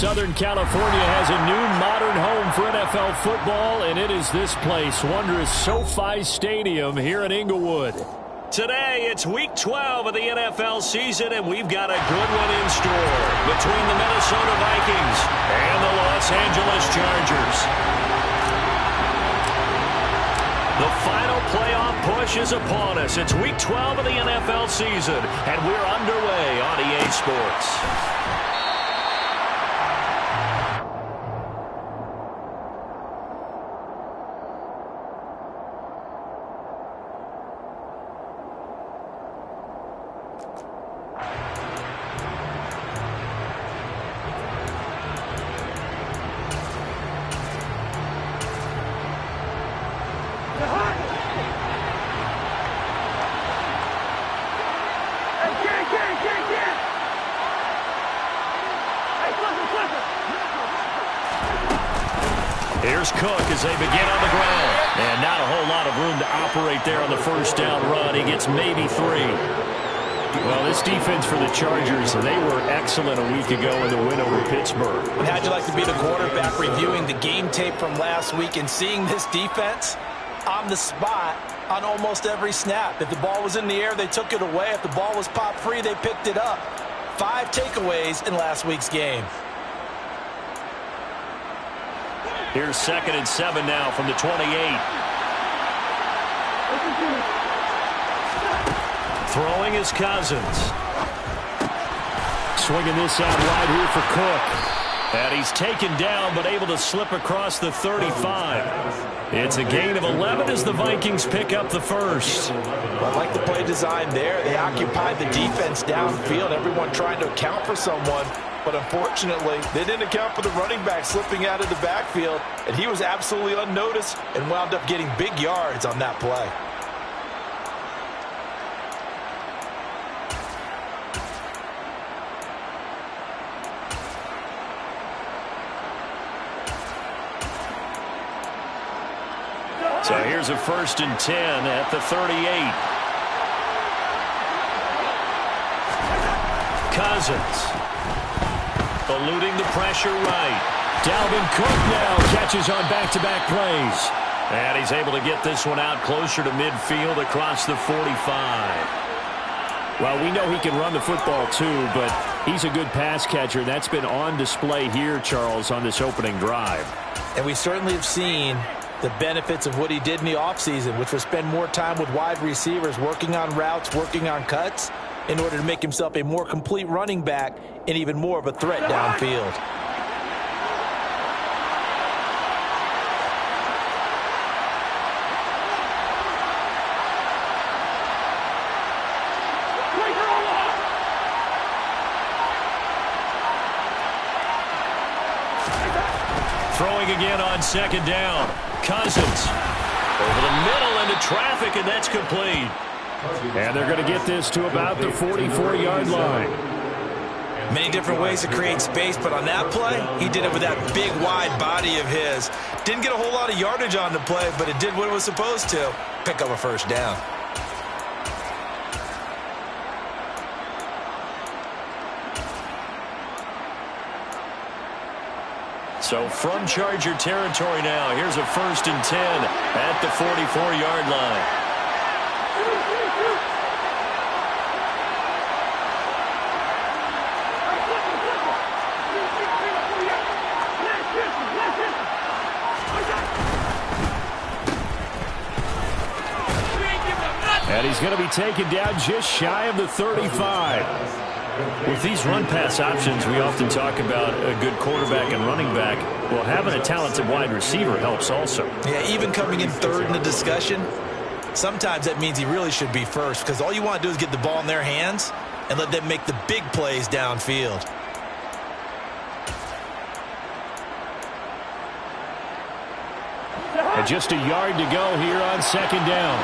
Southern California has a new modern home for NFL football, and it is this place, wondrous SoFi Stadium here in Inglewood. Today, it's Week 12 of the NFL season, and we've got a good one in store between the Minnesota Vikings and the Los Angeles Chargers. The final playoff push is upon us. It's Week 12 of the NFL season, and we're underway on EA Sports. Here's Cook as they begin on the ground. And not a whole lot of room to operate there on the first down run. He gets maybe 3. Well, this defense for the Chargers, they were excellent a week ago in the win over Pittsburgh. How'd you like to be the quarterback reviewing the game tape from last week and seeing this defense on the spot on almost every snap? If the ball was in the air, they took it away. If the ball was popped free, they picked it up. 5 takeaways in last week's game. Here's 2nd and 7 now from the 28. Throwing is Cousins. Swinging this out wide here for Cook. And he's taken down but able to slip across the 35. It's a gain of 11 as the Vikings pick up the first. I like the play design there. They occupied the defense downfield, everyone trying to account for someone. But unfortunately, they didn't account for the running back slipping out of the backfield, and he was absolutely unnoticed and wound up getting big yards on that play. So here's a 1st and 10 at the 38. Cousins. Eluding the pressure right. Dalvin Cook now catches on back-to-back plays. And he's able to get this one out closer to midfield across the 45. Well, we know he can run the football too, but he's a good pass catcher. That's been on display here, Charles, on this opening drive. And we certainly have seen the benefits of what he did in the offseason, which was spend more time with wide receivers, working on routes, working on cuts, in order to make himself a more complete running back and even more of a threat downfield. Throwing again on 2nd down. Cousins over the middle into traffic, and that's complete. And they're going to get this to about the 44-yard line. Many different ways to create space, but on that play, he did it with that big, wide body of his. Didn't get a whole lot of yardage on the play, but it did what it was supposed to. Pick up a 1st down. So from Charger territory now, here's a 1st and 10 at the 44-yard line. And he's going to be taken down just shy of the 35. With these run-pass options, we often talk about a good quarterback and running back. Well, having a talented wide receiver helps also. Yeah, even coming in 3rd in the discussion, sometimes that means he really should be 1st, because all you want to do is get the ball in their hands and let them make the big plays downfield. And just a yard to go here on 2nd down.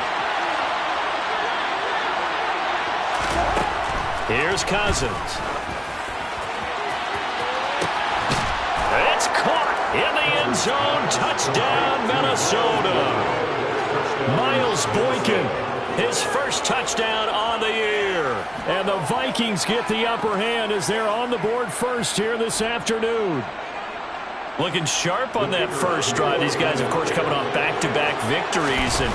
Here's Cousins. It's caught in the end zone. Touchdown, Minnesota. Miles Boykin His first touchdown on the year. And the Vikings get the upper hand as they're on the board first here this afternoon. Looking sharp on that first drive. These guys, of course, coming off back-to-back victories. And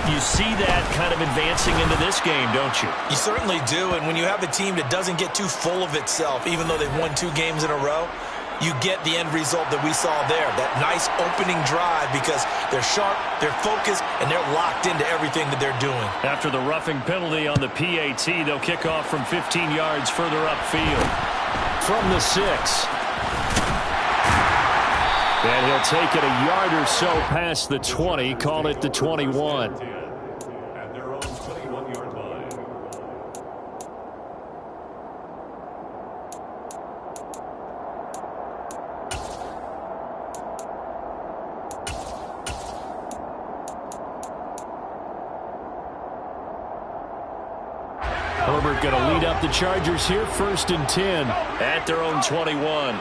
you see that kind of advancing into this game, don't you? You certainly do. And when you have a team that doesn't get too full of itself, even though they've won 2 games in a row, you get the end result that we saw there. That nice opening drive because they're sharp, they're focused, and they're locked into everything that they're doing. After the roughing penalty on the PAT, they'll kick off from 15 yards further upfield. From the 6. And he'll take it a yard or so past the 20, call it the 21. At their own 21-yard line. Herbert going to lead up the Chargers here, 1st and 10 at their own 21.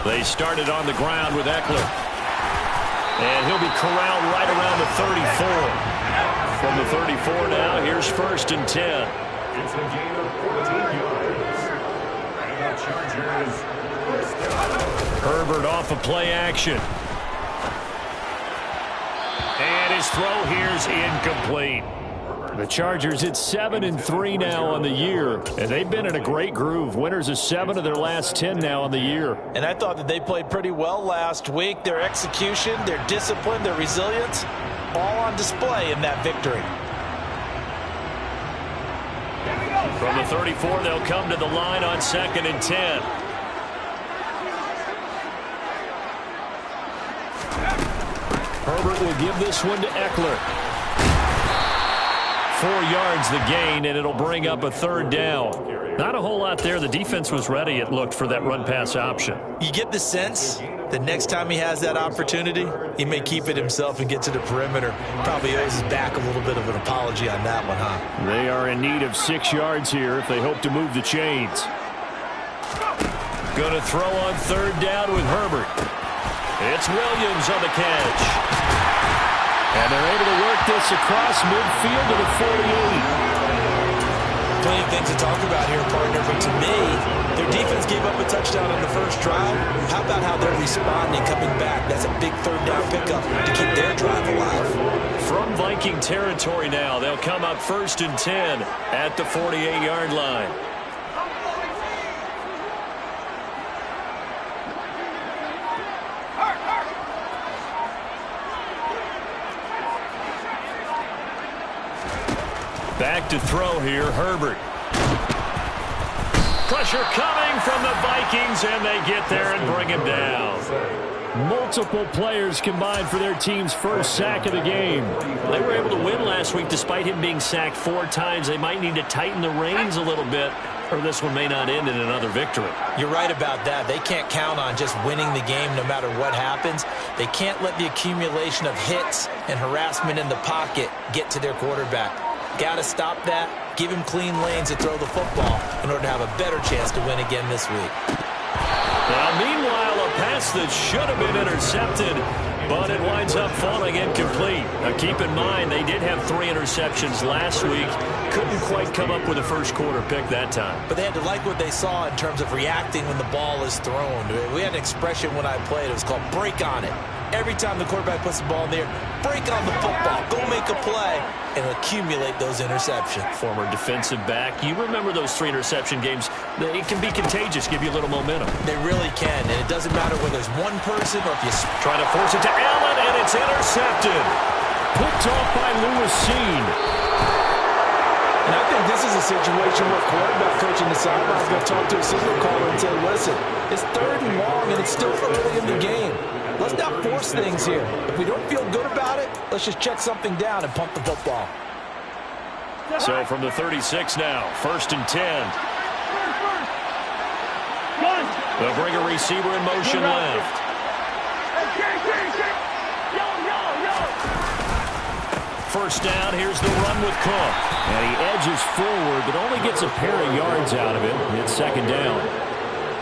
They started on the ground with Eckler. And he'll be corralled right around the 34. From the 34 now, here's 1st and 10. It's a gain of 14 yards. And the Chargers first down. Herbert off of play action. And his throw here's incomplete. The Chargers, it's 7-3 now on the year, and they've been in a great groove. Winners of 7 of their last 10 now on the year. And I thought that they played pretty well last week. Their execution, their discipline, their resilience, all on display in that victory. From the 34, they'll come to the line on 2nd and 10. Herbert will give this one to Eckler. 4 yards the gain, and it'll bring up a 3rd down. Not a whole lot there. The defense was ready, it looked, for that run-pass option. You get the sense that next time he has that opportunity, he may keep it himself and get to the perimeter. Probably owes his back a little bit of an apology on that one, huh? They are in need of 6 yards here if they hope to move the chains. Going to throw on 3rd down with Herbert. It's Williams on the catch. And they're able to work this across midfield to the 48. Plenty of things to talk about here, partner, but to me, their defense gave up a touchdown on the first drive. How about how they're responding, coming back? That's a big 3rd down pickup to keep their drive alive. From Viking territory now, they'll come up 1st and 10 at the 48-yard line. Back to throw here, Herbert. Pressure coming from the Vikings, and they get there and bring him down. Multiple players combined for their team's first sack of the game. They were able to win last week despite him being sacked 4 times. They might need to tighten the reins a little bit, or this one may not end in another victory. You're right about that. They can't count on just winning the game no matter what happens. They can't let the accumulation of hits and harassment in the pocket get to their quarterback. Got to stop that, give him clean lanes to throw the football in order to have a better chance to win again this week. Now, meanwhile, a pass that should have been intercepted, but it winds up falling incomplete. Now, keep in mind, they did have 3 interceptions last week. Couldn't quite come up with a first quarter pick that time. But they had to like what they saw in terms of reacting when the ball is thrown. We had an expression when I played. It was called break on it. Every time the quarterback puts the ball in there, break on the football, go make a play, and accumulate those interceptions. Former defensive back. You remember those 3 interception games. It can be contagious, give you a little momentum. They really can, and it doesn't matter whether it's one person or if you try to force it to Allen, and it's intercepted. Picked off by Lewis Cine. And I think this is a situation where quarterback coach in the sideline is going to talk to a signal caller and say, listen, it's 3rd and long, and it's still early in the game. Let's not force things here. If we don't feel good about it, let's just check something down and pump the football. So from the 36 now, 1st and 10. They'll bring a receiver in motion left. First down, here's the run with Cook. And he edges forward, but only gets a pair of yards out of it. It's 2nd down.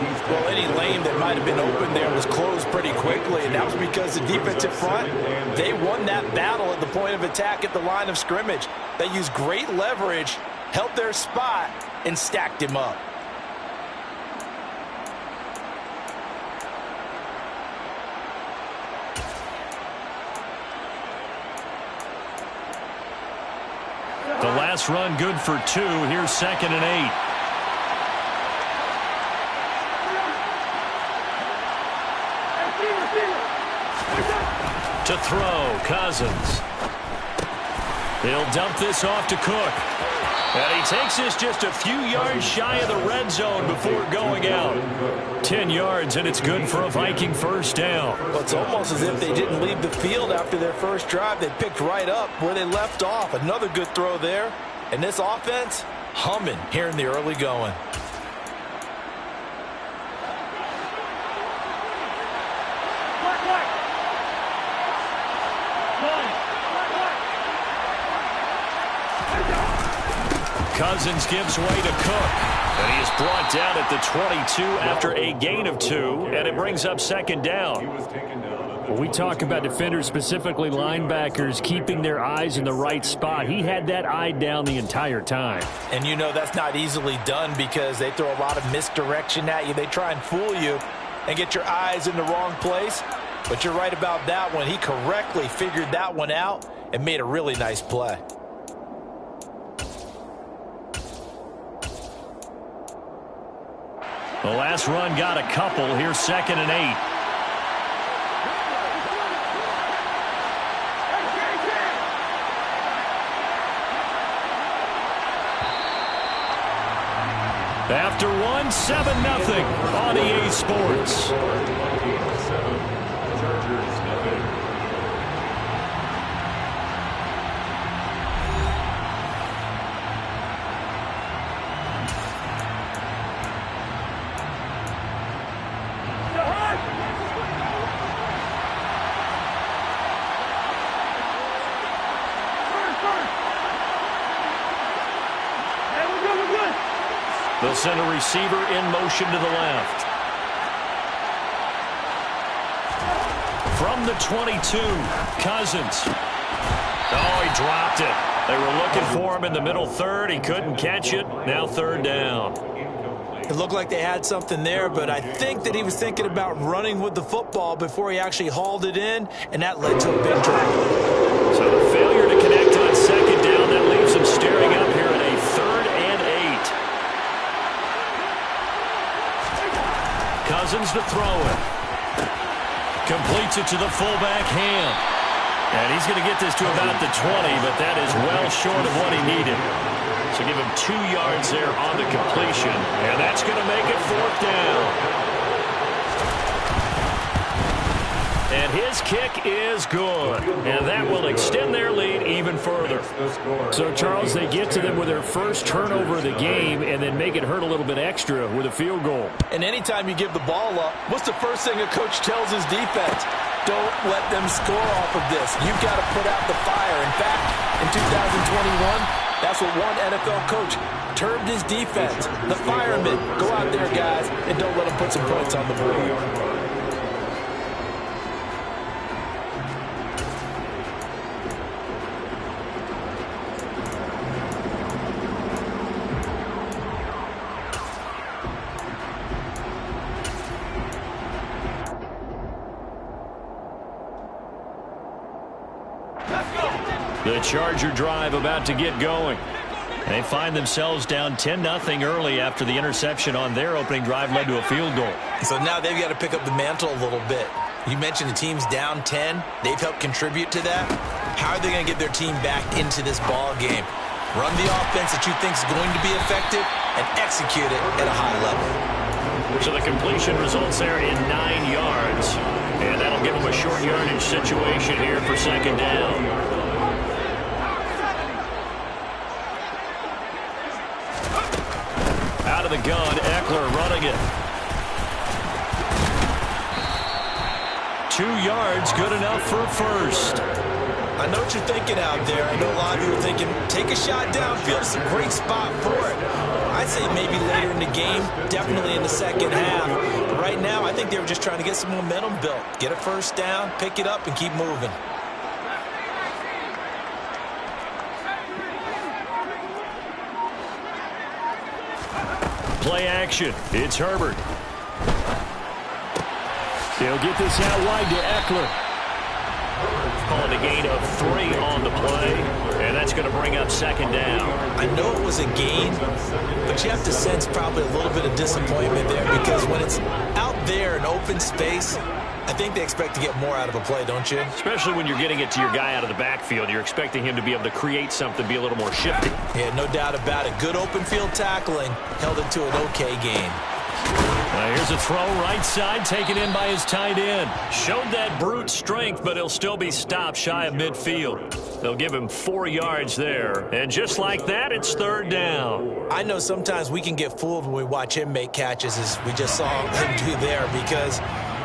Well, any lane that might have been open there was closed pretty quickly, and that was because the defensive front, they won that battle at the point of attack at the line of scrimmage. They used great leverage, held their spot, and stacked him up. The last run good for 2. Here's 2nd and 8. To throw, Cousins. They'll dump this off to Cook. And he takes this just a few yards shy of the red zone before going out. 10 yards, and it's good for a Viking first down. Well, it's almost as if they didn't leave the field after their first drive. They picked right up where they left off. Another good throw there. And this offense, humming here in the early going. Cousins gives way to Cook. And he is brought down at the 22 after a gain of 2, and it brings up 2nd down. When we talk about defenders, specifically linebackers, keeping their eyes in the right spot, he had that eye down the entire time. And you know that's not easily done because they throw a lot of misdirection at you. They try and fool you and get your eyes in the wrong place. But you're right about that one. He correctly figured that one out and made a really nice play. The last run got a couple. Here's 2nd and 8. After 1, 7-0 on EA Sports. They'll send a receiver in motion to the left. From the 22, Cousins. Oh, he dropped it. They were looking for him in the middle third. He couldn't catch it. Now 3rd down. It looked like they had something there, but I think that he was thinking about running with the football before he actually hauled it in, and that led to a big drop. So the failure to connect on 2nd down, that leaves him staring up here at a 3rd and 8. Cousins to throw it. Completes it to the fullback, Ham. And he's going to get this to about the 20, but that is well short of what he needed. So give him 2 yards there on the completion, and that's going to make it 4th down. And his kick is good, and that will extend their lead even further. So, Charles, they get to them with their first turnover of the game and then make it hurt a little bit extra with a field goal. And anytime you give the ball up, what's the first thing a coach tells his defense? Don't let them score off of this. You've got to put out the fire. In fact, in 2021, that's what one NFL coach termed his defense. The firemen. Go out there, guys, and don't let them put some points on the board. The Charger drive about to get going. They find themselves down 10-0 early after the interception on their opening drive led to a field goal. So now they've got to pick up the mantle a little bit. You mentioned the team's down 10. They've helped contribute to that. How are they going to get their team back into this ball game? Run the offense that you think is going to be effective and execute it at a high level. So the completion results there in 9 yards. And that'll give them a short yardage situation here for 2nd down. Out of the gun, Eckler running it. 2 yards, good enough for first. I know what you're thinking out there. I know a lot of you are thinking, take a shot downfield. It's a great spot for it. I'd say maybe later in the game, definitely in the second half. But right now, I think they were just trying to get some momentum built. Get a first down, pick it up, and keep moving. Play action. It's Herbert. They'll get this out wide to Eckler. Calling a gain of 3 on the play, and that's going to bring up second down. I know it was a gain, but you have to sense probably a little bit of disappointment there because when it's out there in open space, I think they expect to get more out of a play, don't you? Especially when you're getting it to your guy out of the backfield. You're expecting him to be able to create something, be a little more shifty. Yeah, no doubt about it. Good open field tackling held it to an okay gain. Here's a throw right side, taken in by his tight end. Showed that brute strength, but he'll still be stopped shy of midfield. They'll give him 4 yards there. And just like that, it's third down. I know sometimes we can get fooled when we watch him make catches, as we just saw him do there, because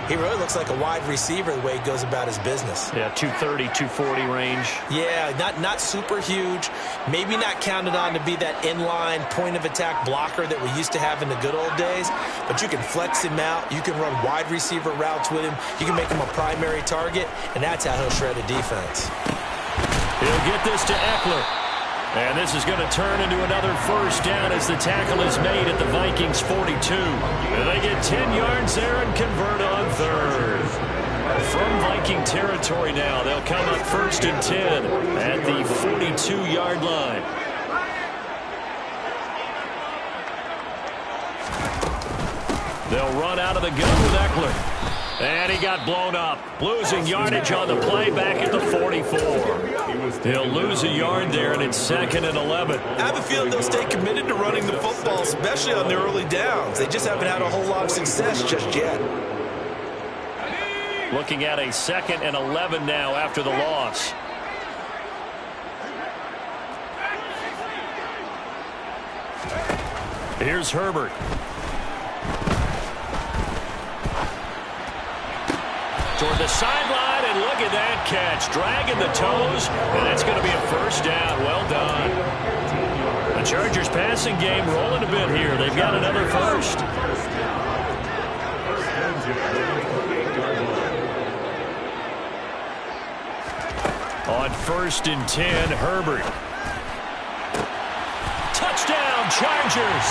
he really looks like a wide receiver the way he goes about his business. Yeah, 230, 240 range. Yeah, not super huge. Maybe not counted on to be that inline point-of-attack blocker that we used to have in the good old days. But you can flex him out. You can run wide receiver routes with him. You can make him a primary target, and that's how he'll shred a defense. He'll get this to Eckler. And this is going to turn into another first down as the tackle is made at the Vikings 42. And they get 10 yards there and convert on third. From Viking territory now, they'll come up 1st and 10 at the 42-yard line. They'll run out of the gun with Eckler. And he got blown up. Losing yardage on the play back at the 44. They'll lose a yard there, and it's 2nd and 11. I have a feeling they'll stay committed to running the football, especially on the early downs. They just haven't had a whole lot of success just yet. Looking at a 2nd and 11 now after the loss. Here's Herbert. Toward the sideline, and look at that catch. Dragging the toes, and that's going to be a first down. Well done. The Chargers passing game rolling a bit here. They've got another first. On 1st and 10, Herbert. Touchdown, Chargers.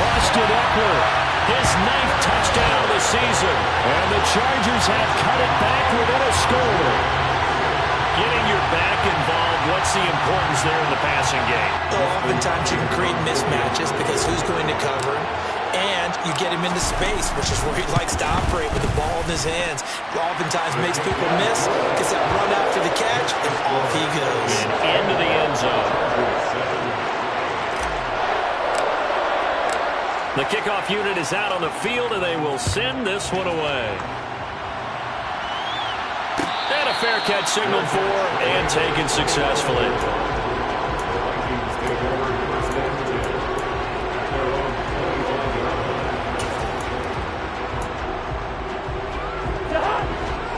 Austin Eckler. His 9th touchdown of the season. And the Chargers have cut it back within a score. Getting your back involved, what's the importance there in the passing game? Well, oftentimes you can create mismatches because who's going to cover him? And you get him into space, which is where he likes to operate with the ball in his hands. Oftentimes makes people miss, gets that run after the catch, and off he goes. And into the end zone. The kickoff unit is out on the field, and they will send this one away. And a fair catch signaled for and taken successfully.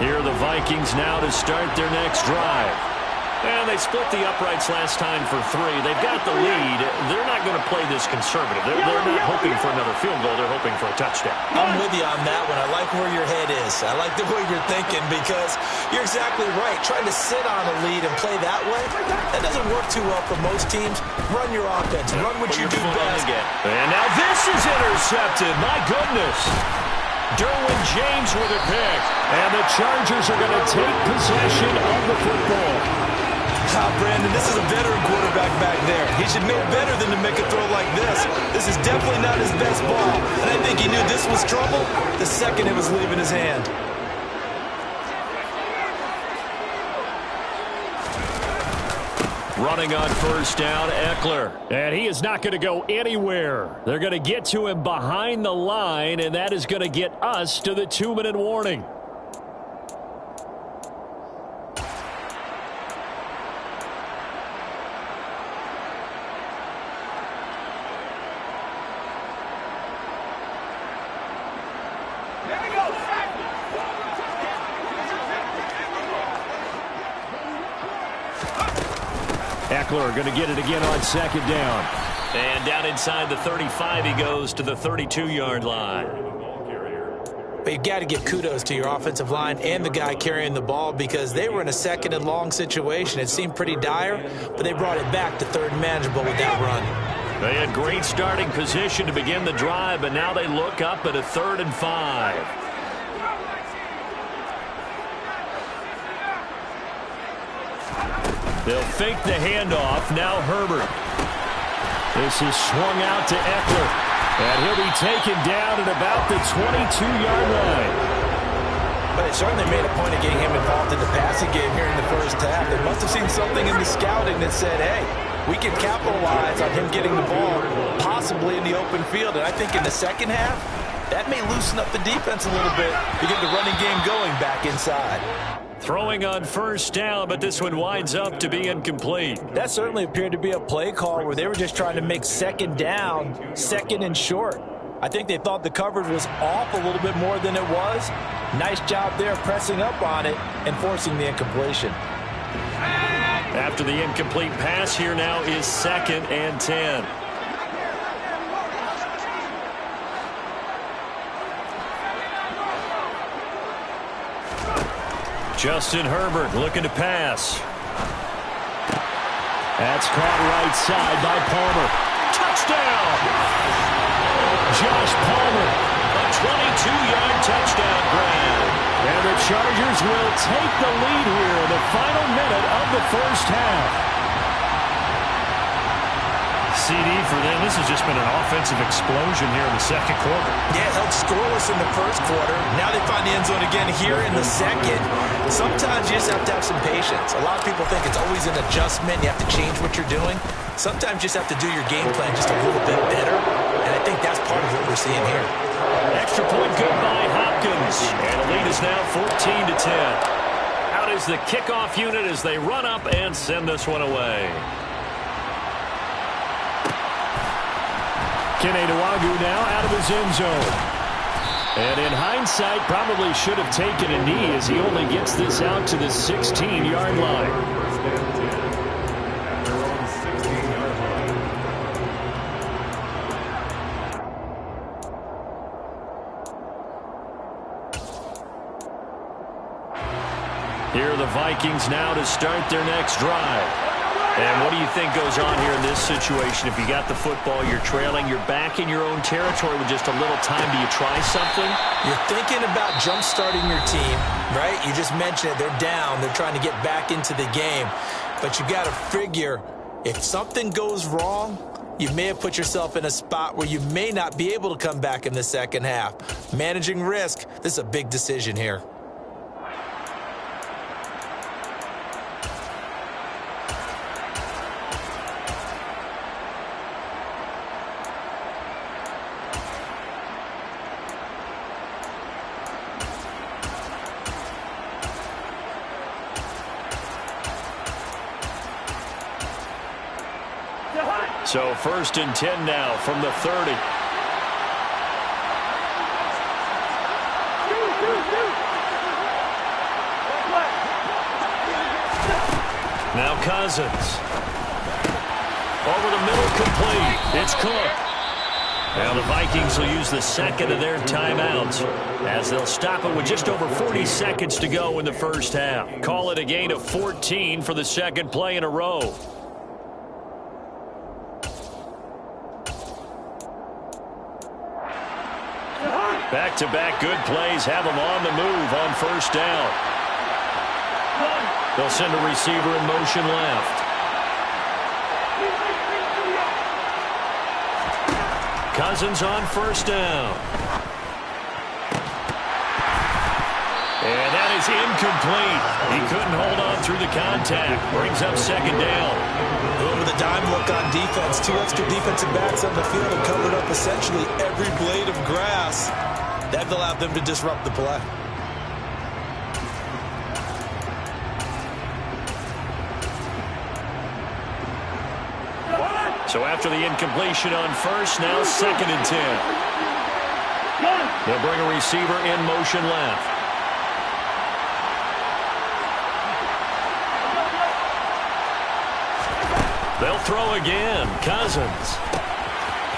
Here are the Vikings now to start their next drive. And they split the uprights last time for 3. They've got the lead. They're not going to play this conservative. They're not hoping for another field goal. They're hoping for a touchdown. I'm with you on that one. I like where your head is. I like the way you're thinking because you're exactly right. Trying to sit on a lead and play that way, that doesn't work too well for most teams. Run your offense. Run what you do best. And now this is intercepted. My goodness. Derwin James with a pick. And the Chargers are going to take possession of the football. Brandon, this is a veteran quarterback back there. He should know better than to make a throw like this. This is definitely not his best ball. And I think he knew this was trouble the second it was leaving his hand. Running on first down, Eckler. And he is not going to go anywhere. They're going to get to him behind the line, and that is going to get us to the 2-minute warning. Ekeler going to get it again on second down. And down inside the 35 he goes to the 32-yard line. But you've got to give kudos to your offensive line and the guy carrying the ball because they were in a second and long situation. It seemed pretty dire, but they brought it back to third and manageable with that run. They had great starting position to begin the drive, but now they look up at a 3rd and 5. They'll fake the handoff. Now Herbert. This is swung out to Ekeler. And he'll be taken down at about the 22-yard line. But they certainly made a point of getting him involved in the passing game here in the first half. They must have seen something in the scouting that said, hey, we can capitalize on him getting the ball possibly in the open field. And I think in the second half, that may loosen up the defense a little bit to get the running game going back inside. Throwing on first down, but this one winds up to be incomplete. That certainly appeared to be a play call where they were just trying to make second down, second and short. I think they thought the coverage was off a little bit more than it was. Nice job there pressing up on it and forcing the incompletion. After the incomplete pass, here now is 2nd and 10. Justin Herbert looking to pass. That's caught right side by Palmer. Touchdown! Josh Palmer, a 22-yard touchdown grab. And the Chargers will take the lead here in the final minute of the first half. CD for them. This has just been an offensive explosion here in the second quarter. Yeah, held scoreless in the first quarter. Now they find the end zone again here in the second. Sometimes you just have to have some patience. A lot of people think it's always an adjustment. You have to change what you're doing. Sometimes you just have to do your game plan just a little bit better. And I think that's part of what we're seeing here. Extra point good by Hopkins. And the lead is now 14-10. Out is the kickoff unit as they run up and send this one away. Kene Nwangwu now out of his end zone. And in hindsight, probably should have taken a knee as he only gets this out to the 16-yard line. Here are the Vikings now to start their next drive. And what do you think goes on here in this situation? If you got the football, you're trailing, you're back in your own territory with just a little time. Do you try something? You're thinking about jump-starting your team, right? You just mentioned it. They're down. They're trying to get back into the game. But you got to figure, if something goes wrong, you may have put yourself in a spot where you may not be able to come back in the second half. Managing risk, this is a big decision here. So 1st and 10 now from the 30. Now Cousins. Over the middle, complete. It's Cook. Now the Vikings will use the second of their timeouts as they'll stop it with just over 40 seconds to go in the first half. Call it a gain of 14 for the second play in a row. Back-to-back good plays have them on the move on first down. They'll send a receiver in motion left. Cousins on first down. And that is incomplete. He couldn't hold on through the contact. Brings up second down. With a dime look on defense, 2 extra defensive backs on the field and covered up essentially every blade of grass. That allowed them to disrupt the play. So after the incompletion on first, now 2nd and 10. They'll bring a receiver in motion left. They'll throw again. Cousins.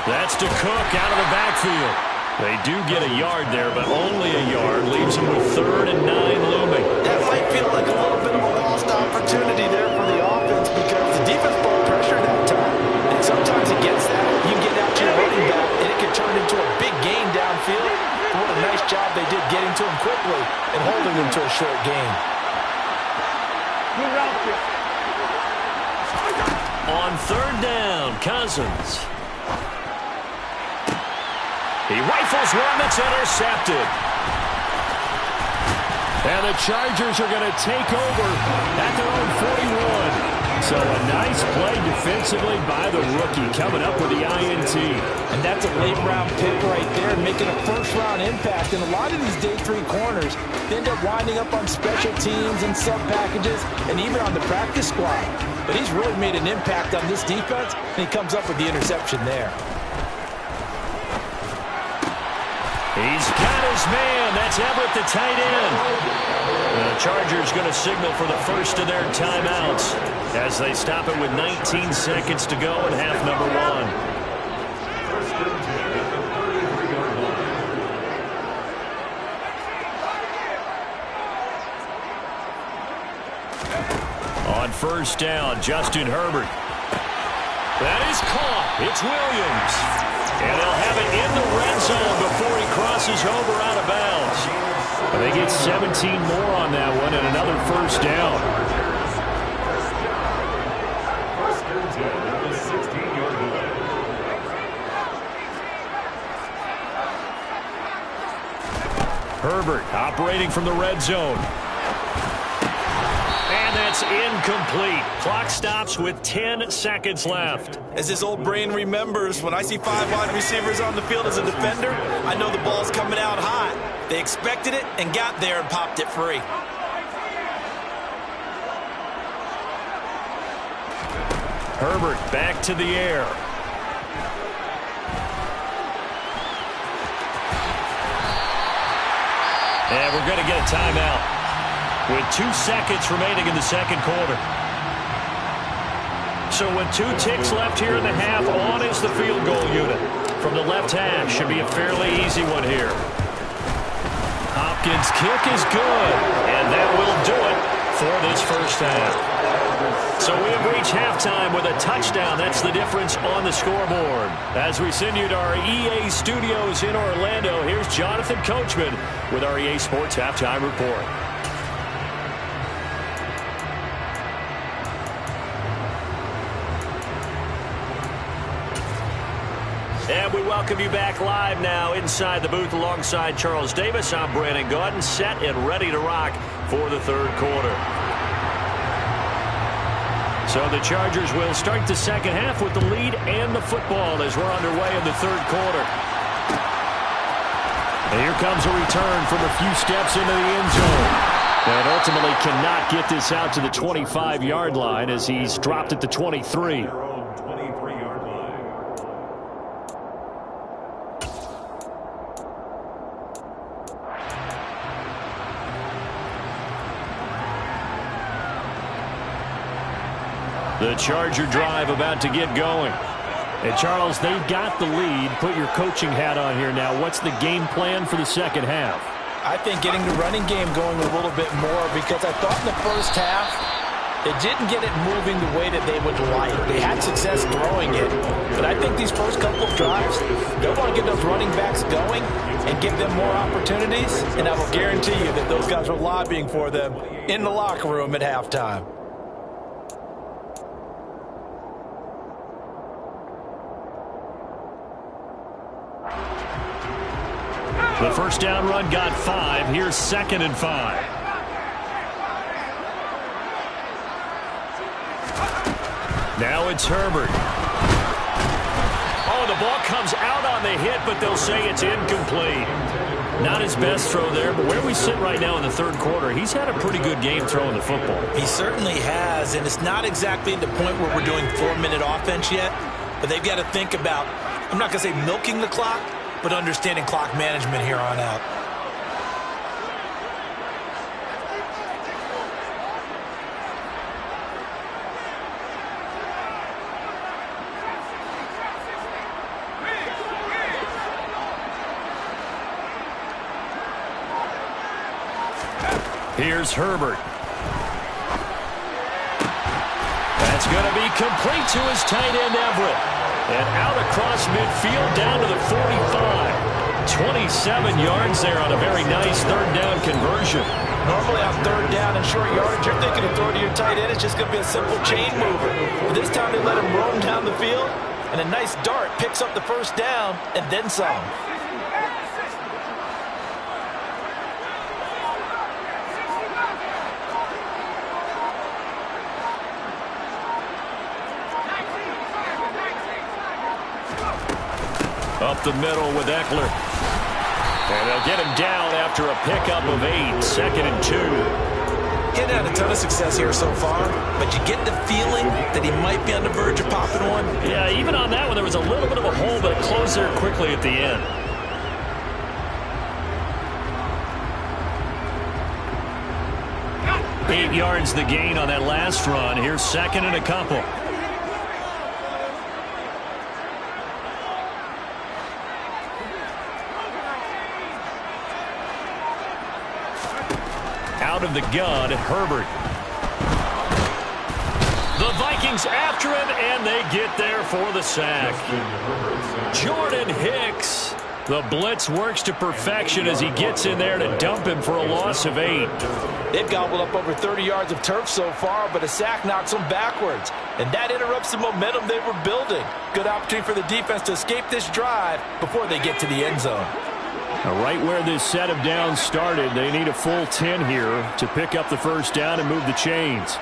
That's to Cook out of the backfield. They do get a yard there, but only a yard. Leaves them with 3rd and 9 looming. That might feel like a little bit of a lost opportunity there for the offense because the defense brought pressure that time. And sometimes against that, you get out to your running back, and it can turn into a big gain downfield. What a nice job they did getting to him quickly and holding him to a short gain. On 3rd down, Cousins. He rifles one that's intercepted. And the Chargers are going to take over at their own 41. So a nice play defensively by the rookie coming up with the INT. And that's a late-round pick right there, making a first-round impact. And a lot of these day 3 corners end up winding up on special teams and sub-packages and even on the practice squad. But he's really made an impact on this defense, and he comes up with the interception there. He's got his man. That's Everett, the tight end. The Chargers going to signal for the first of their timeouts as they stop it with 19 seconds to go in half number 1. On 1st down, Justin Herbert. That is caught. It's Williams. And they'll have it in the red zone before he crosses over out of bounds. And they get 17 more on that one and another 1st down. Herbert operating from the red zone. And that's incomplete. Clock stops with 10 seconds left. As his old brain remembers, when I see 5 wide receivers on the field as a defender, I know the ball's coming out hot. They expected it and got there and popped it free. Herbert back to the air. And we're going to get a timeout with 2 seconds remaining in the second quarter. So with 2 ticks left here in the half, on is the field goal unit. From the left hash, should be a fairly easy one here. Hopkins' kick is good, and that will do it for this first half. So we have reached halftime with a touchdown. That's the difference on the scoreboard. As we send you to our EA studios in Orlando, here's Jonathan Coachman with our EA Sports Halftime Report. And we welcome you back live now inside the booth alongside Charles Davis. I'm Brandon Gaudin, set and ready to rock for the third quarter. So the Chargers will start the second half with the lead and the football as we're underway in the third quarter. And here comes a return from a few steps into the end zone. And ultimately cannot get this out to the 25-yard line as he's dropped at the 23. The Charger drive about to get going. And Charles, they've got the lead. Put your coaching hat on here now. What's the game plan for the second half? I think getting the running game going a little bit more because I thought in the first half they didn't get it moving the way that they would like. They had success throwing it. But I think these first couple of drives, they'll want to get those running backs going and give them more opportunities. And I will guarantee you that those guys are lobbying for them in the locker room at halftime. The first down run got 5. Here's 2nd and 5. Now it's Herbert. Oh, the ball comes out on the hit, but they'll say it's incomplete. Not his best throw there, but where we sit right now in the third quarter, he's had a pretty good game throwing the football. He certainly has, and it's not exactly at the point where we're doing 4-minute offense yet, but they've got to think about, I'm not going to say milking the clock, but understanding clock management here on out. Here's Herbert. That's going to be complete to his tight end, Everett. And out across midfield down to the 45. 27 yards there on a very nice third down conversion. Normally on third down and short yardage, you're thinking of throwing to your tight end. It's just going to be a simple chain mover. But this time they let him roam down the field, and a nice dart picks up the first down and then some. Up the middle with Eckler. And they'll get him down after a pickup of 8, 2nd and 2. He hadn't had a ton of success here so far, but you get the feeling that he might be on the verge of popping one. Yeah, even on that one, there was a little bit of a hole, but it closed there quickly at the end. Eight yards the gain on that last run. Here's 2nd and a couple. Out of the gun, Herbert. The Vikings after him, and they get there for the sack. Jordan Hicks. The blitz works to perfection as he gets in there to dump him for a loss of 8. They've gobbled up over 30 yards of turf so far, but a sack knocks them backwards. And that interrupts the momentum they were building. Good opportunity for the defense to escape this drive before they get to the end zone. Now, right where this set of downs started, they need a full 10 here to pick up the first down and move the chains.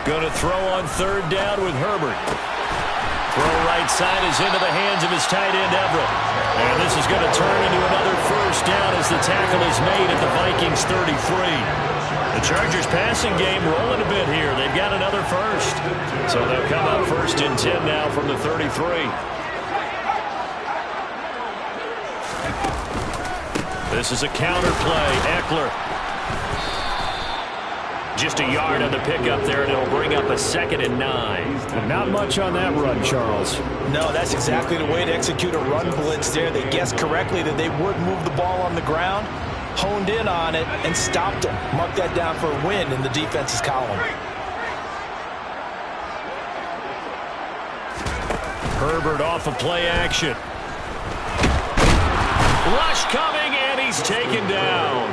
Going to throw on third down with Herbert. Throw right side is into the hands of his tight end, Everett. And this is going to turn into another first down as the tackle is made at the Vikings 33. The Chargers passing game rolling a bit here. They've got another first. So they'll come up 1st and 10 now from the 33. This is a counter play. Eckler. Just a yard on the pickup there, and it'll bring up a 2nd and 9. Not much on that run, Charles. No, that's exactly the way to execute a run blitz there. They guessed correctly that they would move the ball on the ground, honed in on it, and stopped them. Mark that down for a win in the defense's column. Herbert off of play action. Rush coming, and he's taken down.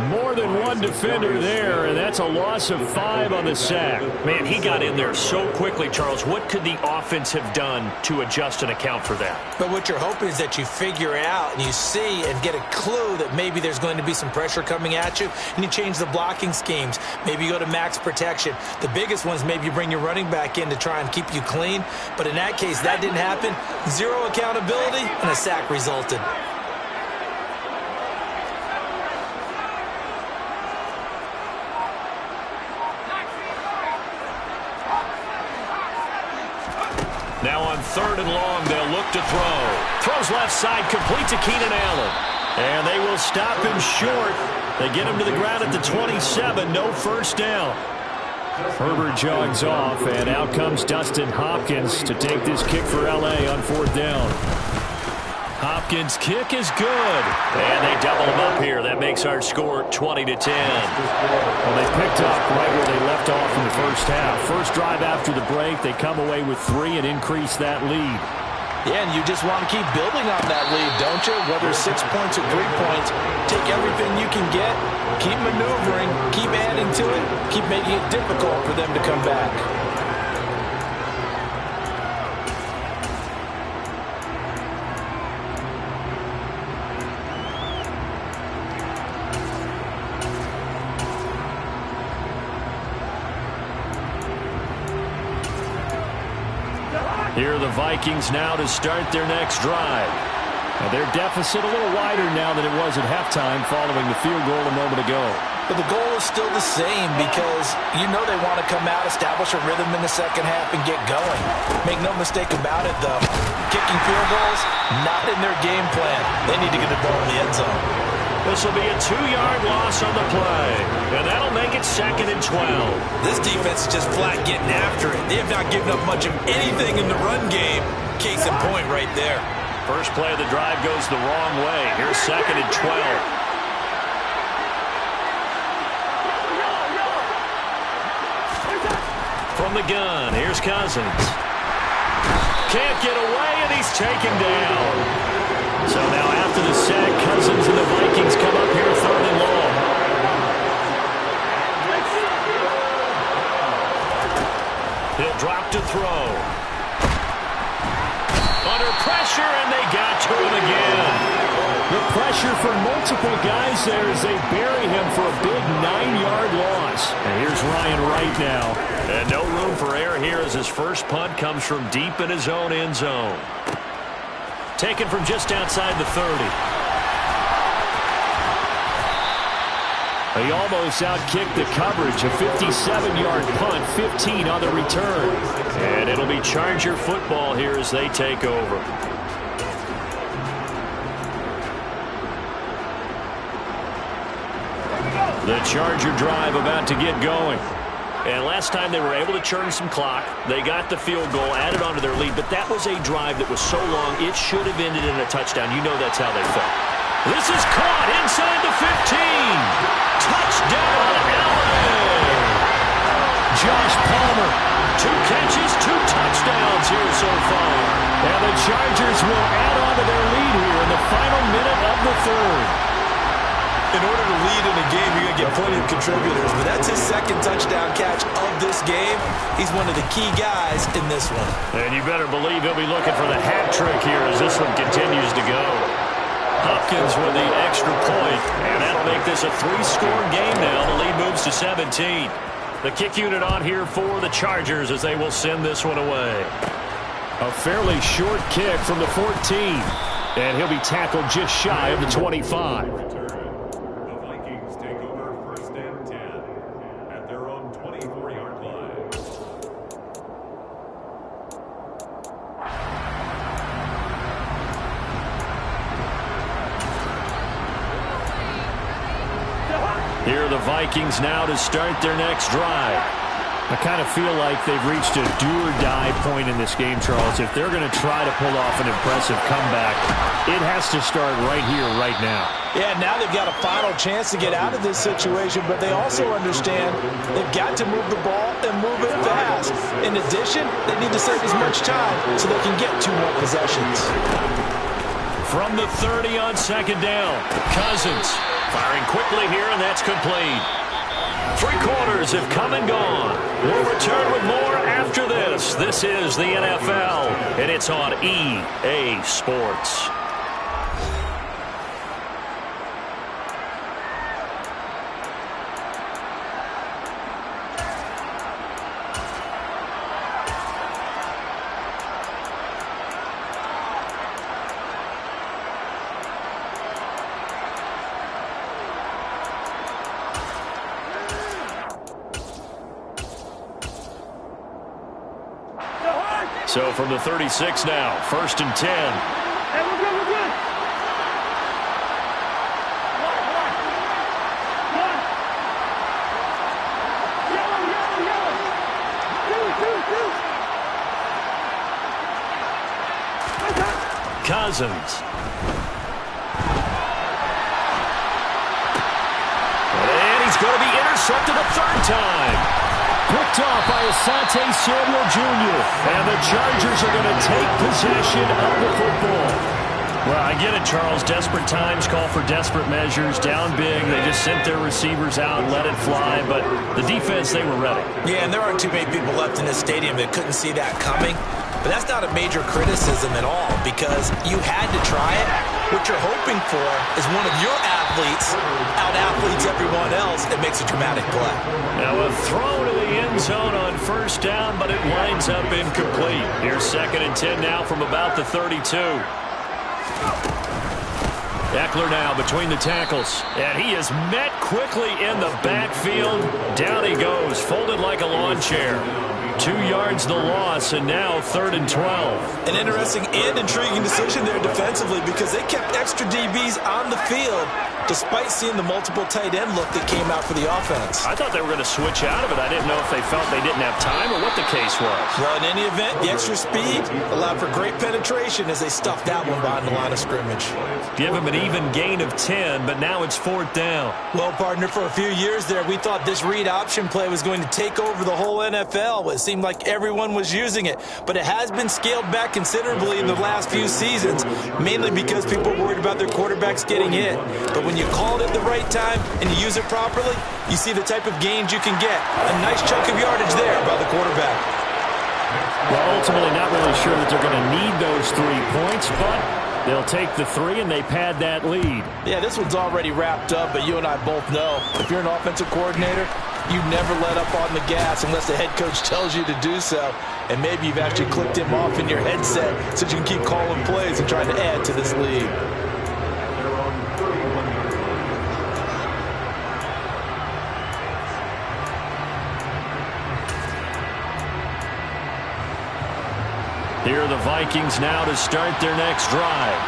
More than one defender there, and that's a loss of 5 on the sack. Man, he got in there so quickly, Charles. What could the offense have done to adjust and account for that? But what you're hoping is that you figure it out and you see and get a clue that maybe there's going to be some pressure coming at you, and you change the blocking schemes. Maybe you go to max protection. The biggest one is maybe you bring your running back in to try and keep you clean. But in that case, that didn't happen. Zero accountability, and a sack resulted. Now on 3rd and long, they'll look to throw. Throws left side, complete to Keenan Allen. And they will stop him short. They get him to the ground at the 27, no first down. Herbert jogs off, and out comes Dustin Hopkins to take this kick for L.A. on 4th down. Hopkins' kick is good. And they double him up here. That makes our score 20-10. Well, they picked up right where they left off in the first half. First drive after the break, they come away with 3 and increase that lead. Yeah, and you just want to keep building on that lead, don't you? Whether it's 6 points or 3 points, take everything you can get, keep maneuvering, keep adding to it, keep making it difficult for them to come back. Here are the Vikings now to start their next drive. Now their deficit a little wider now than it was at halftime following the field goal a moment ago. But the goal is still the same because you know they want to come out, establish a rhythm in the second half, and get going. Make no mistake about it, though. Kicking field goals, not in their game plan. They need to get the ball in the end zone. This will be a 2-yard loss on the play, and that'll make it 2nd and 12. This defense is just flat getting after it. They have not given up much of anything in the run game. Case in point right there. First play of the drive goes the wrong way. Here's 2nd and 12. from the gun. Here's Cousins. Can't get away, and he's taken down. So now after the sack, Cousins and the Vikings come up here 3rd and long. He'll drop to throw. Under pressure, and they got to him again. The pressure for multiple guys there as they bury him for a big 9-yard loss. And here's Ryan Wright now. And no room for error here as his first punt comes from deep in his own end zone. Taken from just outside the 30. He almost outkicked the coverage. A 57-yard punt, 15 on the return. And it'll be Charger football here as they take over. The Charger drive about to get going. And last time they were able to churn some clock. They got the field goal, added on to their lead. But that was a drive that was so long, it should have ended in a touchdown. You know that's how they felt. This is caught inside the 15. Touchdown, LA! Josh Palmer, 2 catches, 2 touchdowns here so far. And the Chargers will add on to their lead here in the final minute of the 3rd. In order to lead in a game, you're going to get plenty of contributors, but that's his 2nd touchdown catch of this game. He's one of the key guys in this one. And you better believe he'll be looking for the hat trick here as this one continues to go. Hopkins with the extra point, and that'll make this a 3-score game now. The lead moves to 17. The kick unit on here for the Chargers as they will send this one away. A fairly short kick from the 14, and he'll be tackled just shy of the 25. Here are the Vikings now to start their next drive. I kind of feel like they've reached a do-or-die point in this game, Charles. If they're going to try to pull off an impressive comeback, it has to start right here, right now. Yeah, now they've got a final chance to get out of this situation, but they also understand they've got to move the ball and move it fast. In addition, they need to save as much time so they can get 2 more possessions. From the 30 on 2nd down, Cousins firing quickly here, and that's complete. 3 quarters have come and gone. We'll return with more after this. This is the NFL, and it's on EA Sports. So from the 36 now, 1st and 10. Hey, we're good, we're good. Yellow. Cousins. And he's going to be intercepted a 3rd time. Picked off by Asante Samuel Jr. And the Chargers are going to take possession of the football. Well, I get it, Charles. Desperate times call for desperate measures. Down big. They just sent their receivers out and let it fly. But the defense, they were ready. Yeah, and there aren't too many people left in this stadium that couldn't see that coming. But that's not a major criticism at all because you had to try it. What you're hoping for is one of your athletes out-athletes everyone else and makes a dramatic play. Now a throw to the end zone on 1st down, but it winds up incomplete. Here's 2nd and 10 now from about the 32. Eckler now between the tackles, and he is met quickly in the backfield. Down he goes, folded like a lawn chair. 2 yards the loss, and now 3rd and 12. An interesting and intriguing decision there defensively because they kept extra DBs on the field despite seeing the multiple tight end look that came out for the offense. I thought they were going to switch out of it. I didn't know if they felt they didn't have time or what the case was. Well, in any event, the extra speed allowed for great penetration as they stuffed that one behind the line of scrimmage. Give them an even gain of 10, but now it's 4th down. Well, partner, for a few years there, we thought this read option play was going to take over the whole NFL. It seemed like everyone was using it, but it has been scaled back considerably in the last few seasons, mainly because people are worried about their quarterbacks getting hit. But when you call it at the right time and you use it properly, you see the type of gains you can get. A nice chunk of yardage there by the quarterback. Well, ultimately not really sure that they're going to need those 3 points, but they'll take the 3 and they pad that lead. Yeah, this one's already wrapped up, but you and I both know if you're an offensive coordinator, you never let up on the gas unless the head coach tells you to do so. And maybe you've actually clicked him off in your headset so you can keep calling plays and trying to add to this lead. Here are the Vikings now to start their next drive.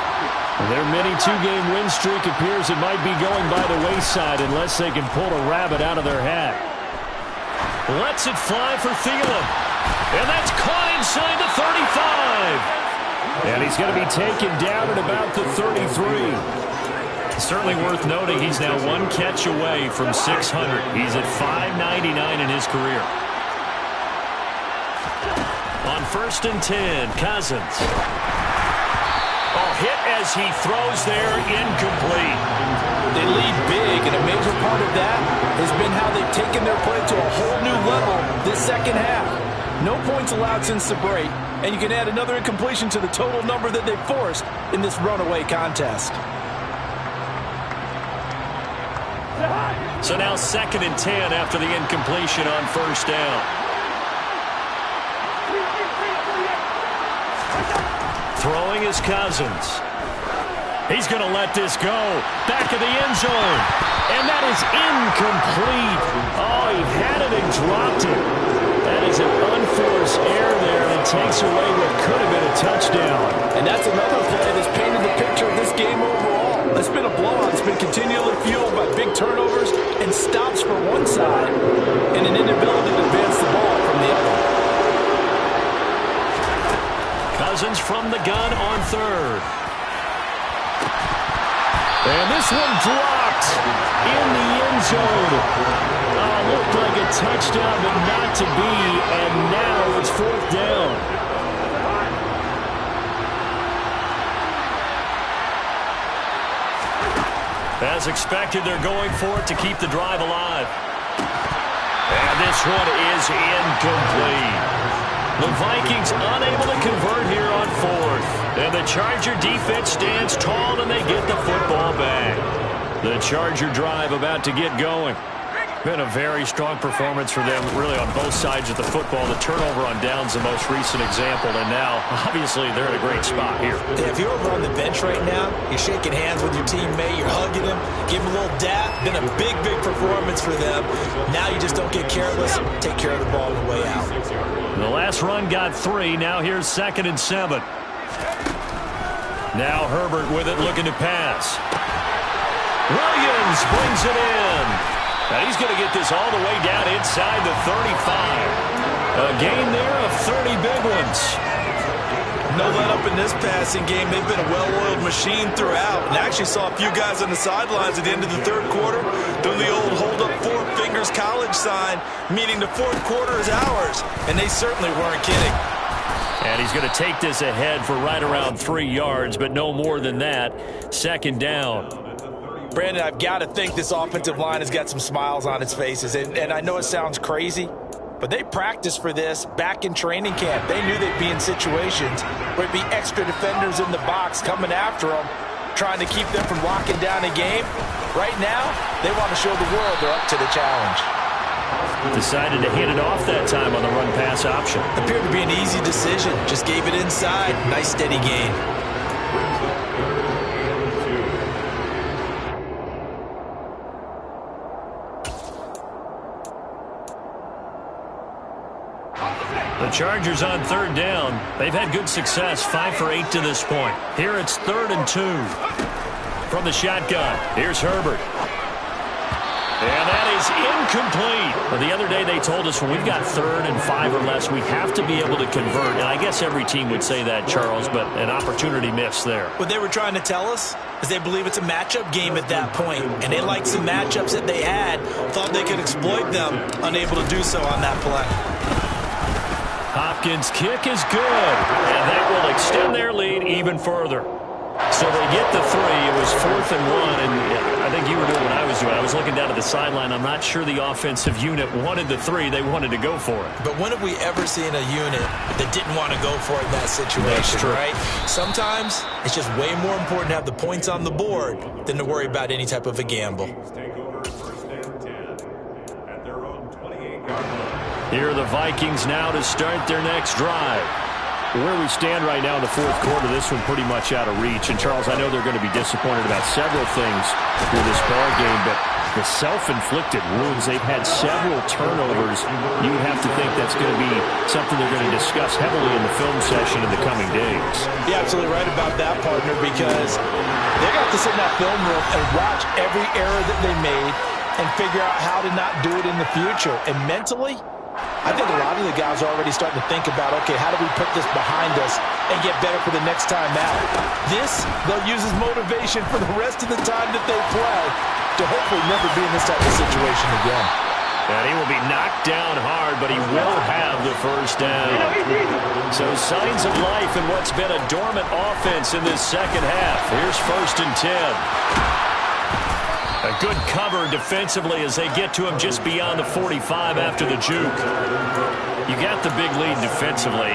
Their mini 2-game win streak appears it might be going by the wayside unless they can pull a rabbit out of their hat. Lets it fly for Thielen. And that's caught inside the 35. And he's going to be taken down at about the 33. Certainly worth noting he's now 1 catch away from 600. He's at 599 in his career. On 1st and 10, Cousins. Oh, hit as he throws there, incomplete. They lead big, and a major part of that has been how they've taken their play to a whole new level this second half. No points allowed since the break, and you can add another incompletion to the total number that they forced in this runaway contest. So now 2nd and 10 after the incompletion on 1st down. Throwing is Cousins. He's going to let this go. Back of the end zone. And that is incomplete. Oh, he had it and dropped it. That is an unforced error there, and it takes away what could have been a touchdown. And that's another play that's painted the picture of this game overall. It's been a blowout. It's been continually fueled by big turnovers and stops for one side and an inability to advance the ball from the other. Cousins from the gun on 3rd. And this one dropped in the end zone. Looked like a touchdown, but not to be. And now it's 4th down. As expected, they're going for it to keep the drive alive. And this one is incomplete. The Vikings unable to convert here on 4th. And the Charger defense stands tall and they get the football back. The Charger drive about to get going. Been a very strong performance for them, really, on both sides of the football. The turnover on downs, the most recent example, and now, obviously, they're in a great spot here. Yeah, if you're over on the bench right now, you're shaking hands with your teammate, you're hugging him, give him a little dap. Been a big, big performance for them. Now you just don't get careless, take care of the ball on the way out. The last run got 3. Now here's 2nd and 7. Now Herbert with it, looking to pass. Williams brings it in. And he's going to get this all the way down inside the 35. A gain there of 30 big ones. No let-up in this passing game. They've been a well-oiled machine throughout. And I actually saw a few guys on the sidelines at the end of the 3rd quarter doing the old hold-up 4 fingers college sign, meaning the 4th quarter is ours. And they certainly weren't kidding. And he's going to take this ahead for right around 3 yards, but no more than that. 2nd down. Brandon, I've got to think this offensive line has got some smiles on its faces. And I know it sounds crazy, but they practiced for this back in training camp. They knew they'd be in situations where it'd be extra defenders in the box coming after them, trying to keep them from locking down a game. Right now, they want to show the world they're up to the challenge. Decided to hand it off that time on the run-pass option. Appeared to be an easy decision. Just gave it inside. Nice, steady gain. The Chargers on 3rd down. They've had good success, 5 for 8 to this point. Here it's 3rd and 2. From the shotgun, here's Herbert. And that is incomplete. Well, the other day they told us when we've got 3rd and 5 or less, we have to be able to convert. And I guess every team would say that, Charles, but an opportunity missed there. What they were trying to tell us is they believe it's a matchup game at that point, and they liked some matchups that they had, thought they could exploit them, unable to do so on that play. Hopkins' kick is good, and that will extend their lead even further. So they get the 3. It was 4th and 1, and I think you were doing what I was doing. I was looking down at the sideline. I'm not sure the offensive unit wanted the 3. They wanted to go for it. But when have we ever seen a unit that didn't want to go for it in that situation, right? Sometimes it's just way more important to have the points on the board than to worry about any type of a gamble. Take over 1st and 10 at their own 28-yard line. Here are the Vikings now to start their next drive. Where we stand right now in the 4th quarter, this one pretty much out of reach. And, Charles, I know they're going to be disappointed about several things through this ball game, but the self-inflicted wounds, they've had several turnovers. You would have to think that's going to be something they're going to discuss heavily in the film session in the coming days. You're absolutely right about that, partner, because they're going to have to sit in that film room and watch every error that they made and figure out how to not do it in the future. And mentally, I think a lot of the guys are already starting to think about, okay, how do we put this behind us and get better for the next time out? This, they'll use as motivation for the rest of the time that they play to hopefully never be in this type of situation again. And he will be knocked down hard, but he will have the 1st down. So signs of life in what's been a dormant offense in this second half. Here's 1st and 10. A good cover defensively as they get to him just beyond the 45 after the juke. You got the big lead defensively,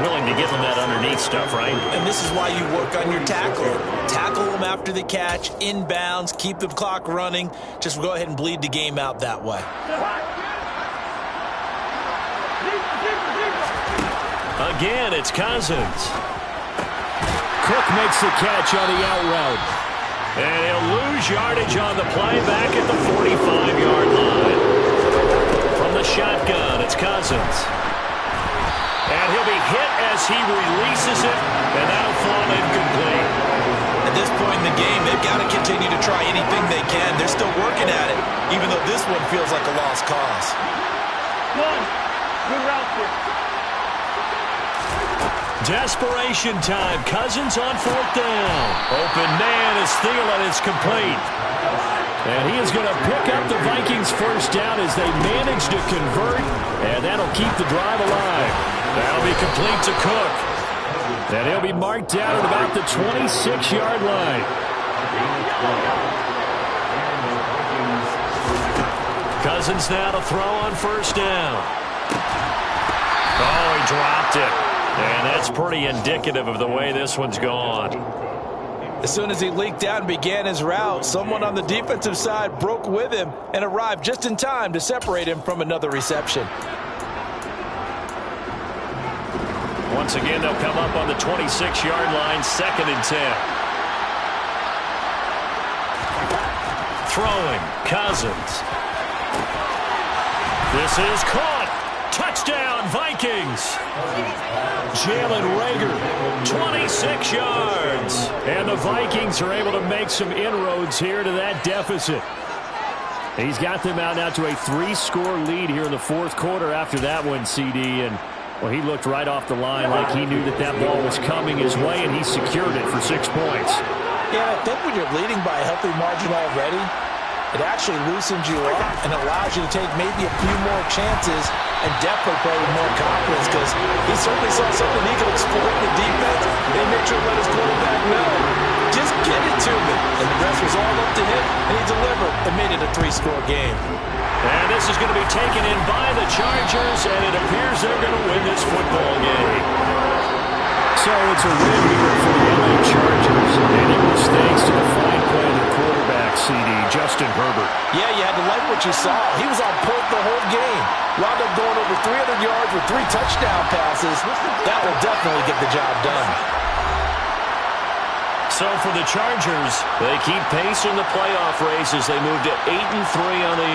willing to give them that underneath stuff, right? And this is why you work on your tackle. Tackle them after the catch, inbounds, keep the clock running. Just go ahead and bleed the game out that way. Again, it's Cousins. Cook makes the catch on the out route. And he'll lose yardage on the play back at the 45-yard line. From the shotgun, it's Cousins. And he'll be hit as he releases it, and that'll fall incomplete. At this point in the game, they've got to continue to try anything they can. They're still working at it, even though this one feels like a lost cause. Good route there. Desperation time. Cousins on 4th down. Open man is Thielen. It's complete. And he is going to pick up the Vikings' 1st down as they manage to convert. And that'll keep the drive alive. That'll be complete to Cook. And he'll be marked down at about the 26-yard line. Cousins now to throw on 1st down. Oh, he dropped it. And that's pretty indicative of the way this one's gone. As soon as he leaked out and began his route, someone on the defensive side broke with him and arrived just in time to separate him from another reception. Once again, they'll come up on the 26-yard line, 2nd and 10. Throwing, Cousins. This is caught. Touchdown, Vikings. Jalen Reagor, 26 yards. And the Vikings are able to make some inroads here to that deficit. He's got them out now to a 3-score lead here in the 4th quarter after that one, CD. And, well, he looked right off the line like he knew that that ball was coming his way, and he secured it for 6 points. Yeah, I think when you're leading by a healthy margin already, it actually loosens you up and allows you to take maybe a few more chances and definitely play with more confidence, because he certainly saw something he could exploit in the defense and he made sure to let his quarterback know, just get it to me. And the rest was all up to him, and he delivered and made it a 3-score game. And this is going to be taken in by the Chargers, and it appears they're going to win this football game. So it's a win here for the LA Chargers, and it was thanks to the fine play of the quarterback, CD, Justin Herbert. Yeah, you had to like what you saw. He was on point the whole game. Wound up going over 300 yards with 3 touchdown passes. That will definitely get the job done. So for the Chargers, they keep pace in the playoff race as they move to 8-3 on the